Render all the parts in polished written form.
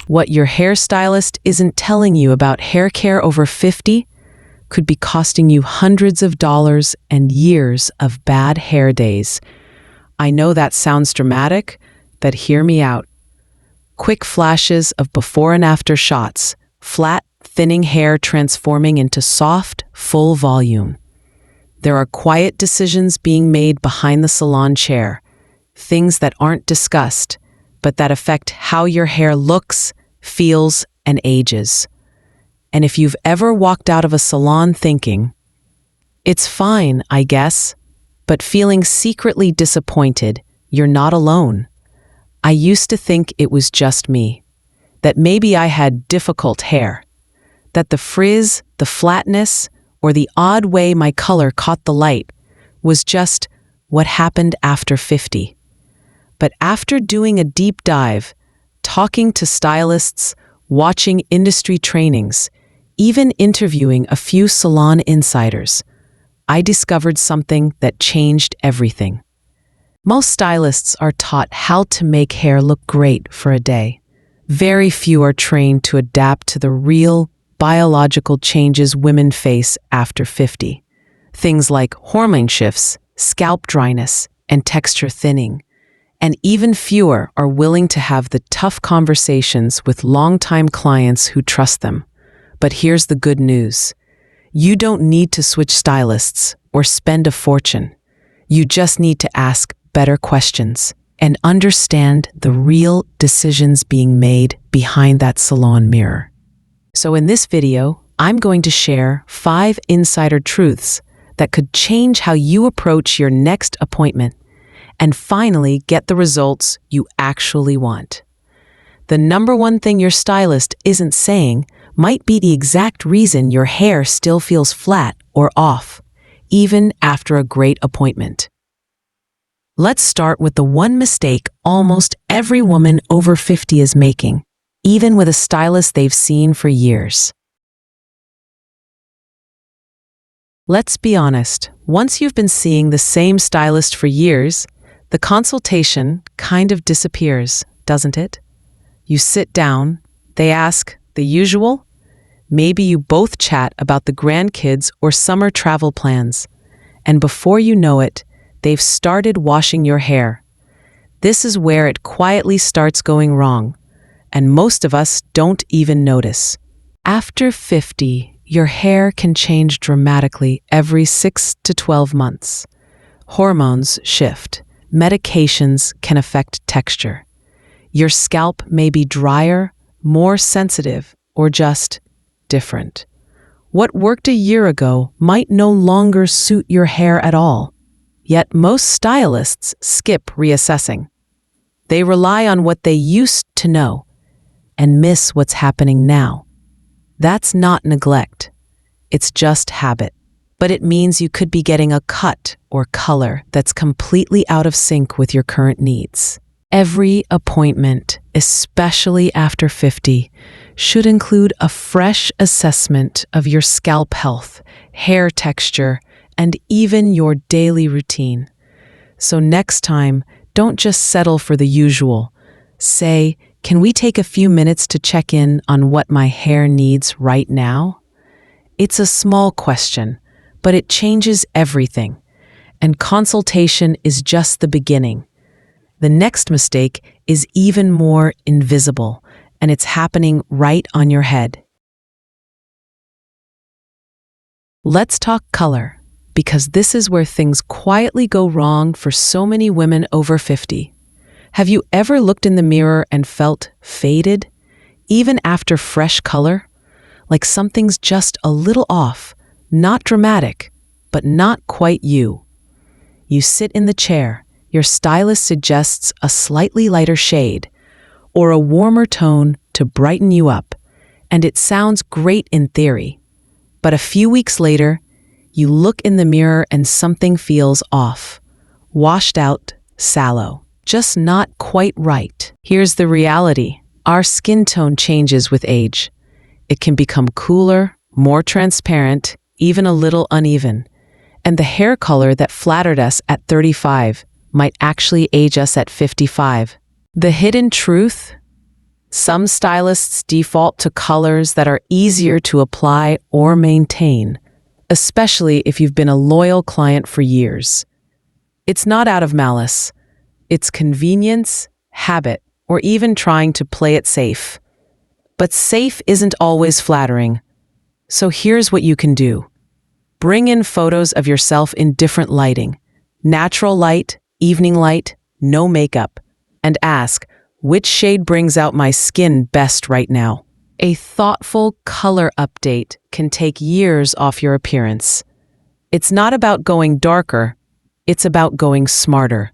What your hairstylist isn't telling you about hair care over 50 could be costing you hundreds of dollars and years of bad hair days. I know that sounds dramatic, but hear me out. Quick flashes of before and after shots, flat, thinning hair transforming into soft, full volume. There are quiet decisions being made behind the salon chair, things that aren't discussed, but that affect how your hair looks, feels, and ages. And if you've ever walked out of a salon thinking, "It's fine, I guess," but feeling secretly disappointed, you're not alone. I used to think it was just me, that maybe I had difficult hair, that the frizz, the flatness, or the odd way my color caught the light was just what happened after 50. But after doing a deep dive, talking to stylists, watching industry trainings, even interviewing a few salon insiders, I discovered something that changed everything. Most stylists are taught how to make hair look great for a day. Very few are trained to adapt to the real biological changes women face after 50. Things like hormone shifts, scalp dryness, and texture thinning. And even fewer are willing to have the tough conversations with longtime clients who trust them. But here's the good news. You don't need to switch stylists or spend a fortune. You just need to ask better questions and understand the real decisions being made behind that salon mirror. So in this video, I'm going to share 5 insider truths that could change how you approach your next appointment and finally get the results you actually want. The number one thing your stylist isn't saying might be the exact reason your hair still feels flat or off, even after a great appointment. Let's start with the one mistake almost every woman over 50 is making, even with a stylist they've seen for years. Let's be honest, once you've been seeing the same stylist for years, the consultation kind of disappears, doesn't it? You sit down, they ask the usual. Maybe you both chat about the grandkids or summer travel plans. And before you know it, they've started washing your hair. This is where it quietly starts going wrong, and most of us don't even notice. After 50, your hair can change dramatically every 6 to 12 months. Hormones shift. Medications can affect texture. Your scalp may be drier, more sensitive, or just different. What worked a year ago might no longer suit your hair at all. Yet most stylists skip reassessing. They rely on what they used to know and miss what's happening now. That's not neglect. It's just habit. But it means you could be getting a cut or color that's completely out of sync with your current needs. Every appointment, especially after 50, should include a fresh assessment of your scalp health, hair texture, and even your daily routine. So next time, don't just settle for the usual. Say, "Can we take a few minutes to check in on what my hair needs right now?" It's a small question, but it changes everything. And consultation is just the beginning. The next mistake is even more invisible, and it's happening right on your head. Let's talk color, because this is where things quietly go wrong for so many women over 50. Have you ever looked in the mirror and felt faded, even after fresh color? Like something's just a little off. Not dramatic, but not quite you. You sit in the chair, your stylist suggests a slightly lighter shade or a warmer tone to brighten you up, and it sounds great in theory. But a few weeks later, you look in the mirror and something feels off. Washed out, sallow, just not quite right. Here's the reality. Our skin tone changes with age. It can become cooler, more transparent, even a little uneven. And the hair color that flattered us at 35 might actually age us at 55. The hidden truth? Some stylists default to colors that are easier to apply or maintain, especially if you've been a loyal client for years. It's not out of malice. It's convenience, habit, or even trying to play it safe. But safe isn't always flattering. So here's what you can do. Bring in photos of yourself in different lighting. Natural light, evening light, no makeup. And ask, which shade brings out my skin best right now? A thoughtful color update can take years off your appearance. It's not about going darker, it's about going smarter.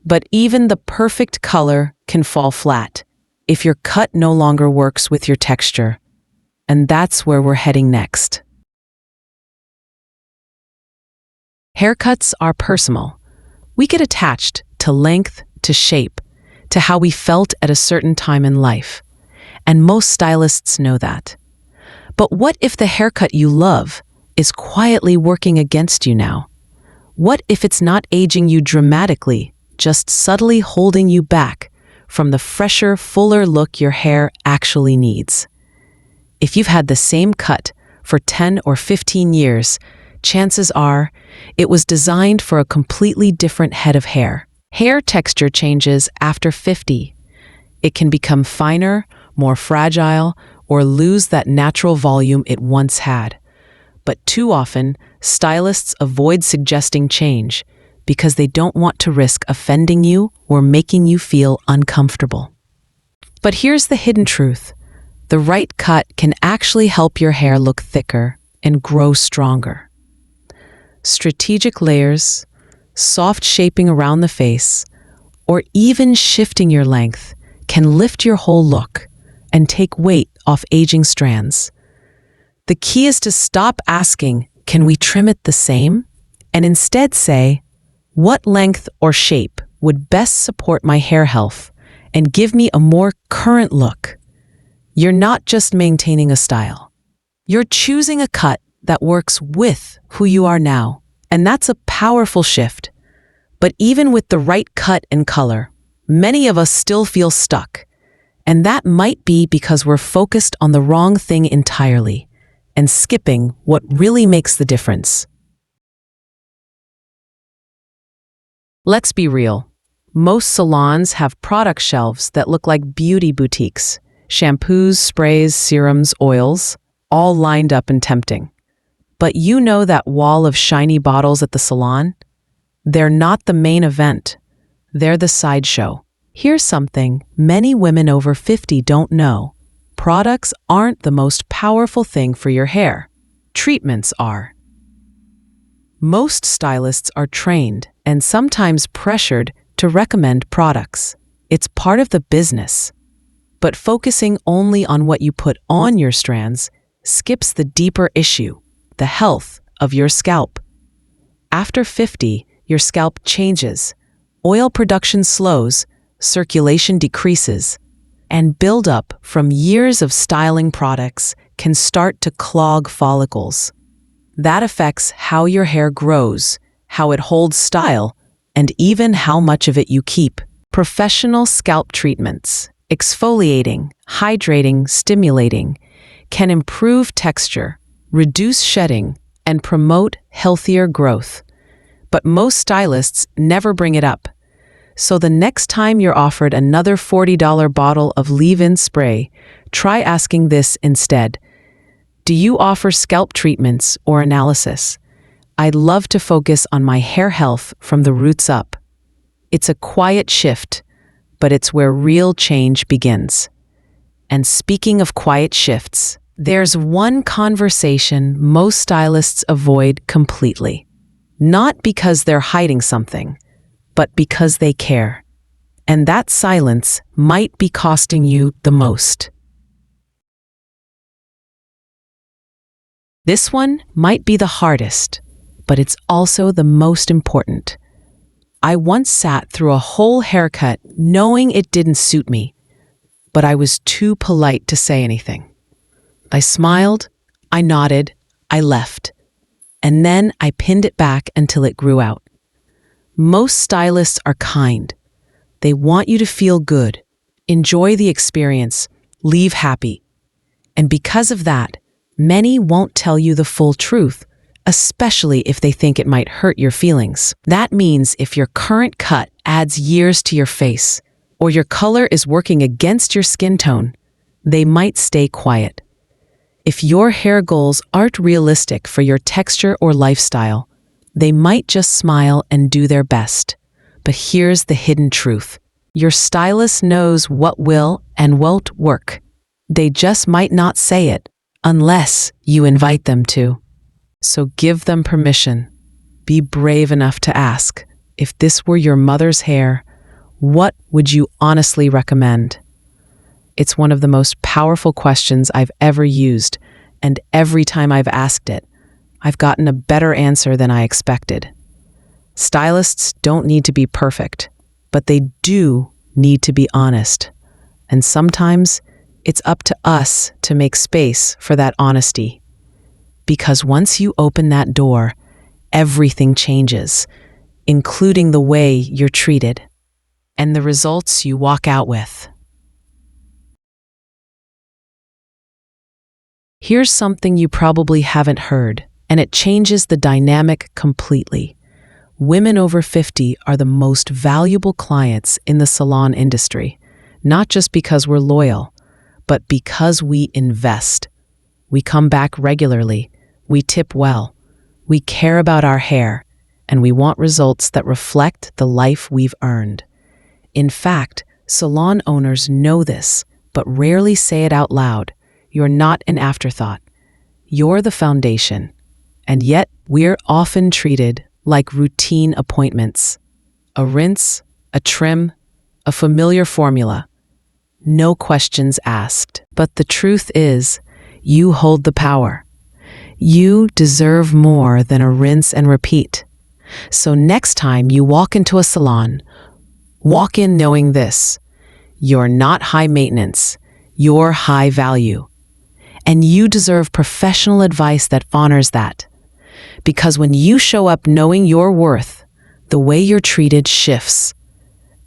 But even the perfect color can fall flat if your cut no longer works with your texture. And that's where we're heading next. Haircuts are personal. We get attached to length, to shape, to how we felt at a certain time in life. And most stylists know that. But what if the haircut you love is quietly working against you now? What if it's not aging you dramatically, just subtly holding you back from the fresher, fuller look your hair actually needs? If you've had the same cut for 10 or 15 years, chances are it was designed for a completely different head of hair. Hair texture changes after 50. It can become finer, more fragile, or lose that natural volume it once had. But too often, stylists avoid suggesting change because they don't want to risk offending you or making you feel uncomfortable. But here's the hidden truth. The right cut can actually help your hair look thicker and grow stronger. Strategic layers, soft shaping around the face, or even shifting your length can lift your whole look and take weight off aging strands. The key is to stop asking, can we trim it the same? And instead say, what length or shape would best support my hair health and give me a more current look? You're not just maintaining a style. You're choosing a cut that works with who you are now, and that's a powerful shift. But even with the right cut and color, many of us still feel stuck. And that might be because we're focused on the wrong thing entirely and skipping what really makes the difference. Let's be real. Most salons have product shelves that look like beauty boutiques. Shampoos, sprays, serums, oils, all lined up and tempting. But you know that wall of shiny bottles at the salon? They're not the main event. They're the sideshow. Here's something many women over 50 don't know. Products aren't the most powerful thing for your hair. Treatments are. Most stylists are trained and sometimes pressured to recommend products. It's part of the business. But focusing only on what you put on your strands skips the deeper issue, the health of your scalp. After 50, your scalp changes, oil production slows, circulation decreases, and buildup from years of styling products can start to clog follicles. That affects how your hair grows, how it holds style, and even how much of it you keep. Professional scalp treatments, exfoliating, hydrating, stimulating, can improve texture, reduce shedding, and promote healthier growth. But most stylists never bring it up. So the next time you're offered another $40 bottle of leave-in spray, try asking this instead. Do you offer scalp treatments or analysis? I'd love to focus on my hair health from the roots up. It's a quiet shift, but it's where real change begins. And speaking of quiet shifts, there's one conversation most stylists avoid completely. Not because they're hiding something, but because they care. And that silence might be costing you the most. This one might be the hardest, but it's also the most important. I once sat through a whole haircut knowing it didn't suit me, but I was too polite to say anything. I smiled, I nodded, I left, and then I pinned it back until it grew out. Most stylists are kind. They want you to feel good, Enjoy the experience, leave happy. And because of that, many won't tell you the full truth, especially if they think it might hurt your feelings. That means if your current cut adds years to your face, or your color is working against your skin tone, they might stay quiet. If your hair goals aren't realistic for your texture or lifestyle, they might just smile and do their best. But here's the hidden truth. Your stylist knows what will and won't work. They just might not say it unless you invite them to. So give them permission. Be brave enough to ask, if this were your mother's hair, what would you honestly recommend? It's one of the most powerful questions I've ever used, and every time I've asked it, I've gotten a better answer than I expected. Stylists don't need to be perfect, but they do need to be honest. And sometimes it's up to us to make space for that honesty. Because once you open that door, everything changes, including the way you're treated and the results you walk out with. Here's something you probably haven't heard, and it changes the dynamic completely. Women over 50 are the most valuable clients in the salon industry, not just because we're loyal, but because we invest. We come back regularly, we tip well, we care about our hair, and we want results that reflect the life we've earned. In fact, salon owners know this, but rarely say it out loud. You're not an afterthought. You're the foundation. And yet, we're often treated like routine appointments. A rinse, a trim, a familiar formula. No questions asked. But the truth is, you hold the power. You deserve more than a rinse and repeat. So next time you walk into a salon, walk in knowing this: you're not high maintenance, you're high value. And you deserve professional advice that honors that. Because when you show up knowing your worth, the way you're treated shifts.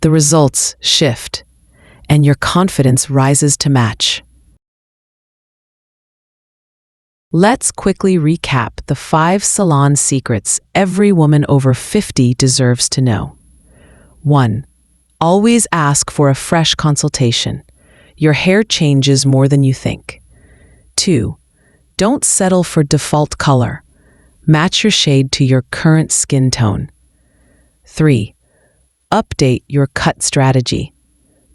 The results shift, and your confidence rises to match. Let's quickly recap the 5 salon secrets every woman over 50 deserves to know. 1. Always ask for a fresh consultation. Your hair changes more than you think. 2. Don't settle for default color. Match your shade to your current skin tone. 3. Update your cut strategy.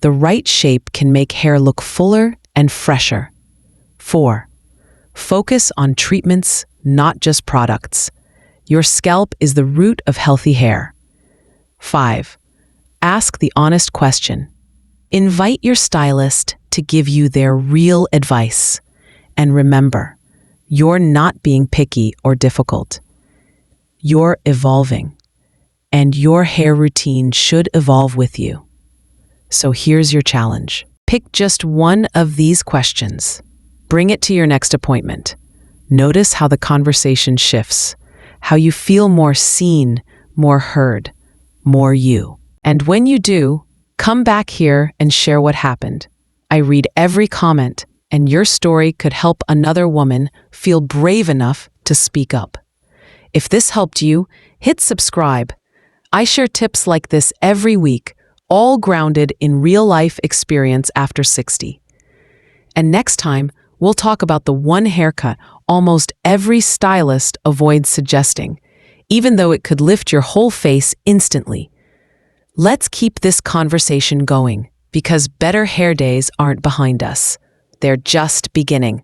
The right shape can make hair look fuller and fresher. 4. Focus on treatments, not just products. Your scalp is the root of healthy hair. 5. Ask the honest question. Invite your stylist to give you their real advice. And remember, you're not being picky or difficult. You're evolving, and your hair routine should evolve with you. So here's your challenge. Pick just one of these questions. Bring it to your next appointment. Notice how the conversation shifts, how you feel more seen, more heard, more you. And when you do, come back here and share what happened. I read every comment, and your story could help another woman feel brave enough to speak up. If this helped you, hit subscribe. I share tips like this every week, all grounded in real-life experience after 60. And next time, we'll talk about the one haircut almost every stylist avoids suggesting, even though it could lift your whole face instantly. Let's keep this conversation going, because better hair days aren't behind us. They're just beginning.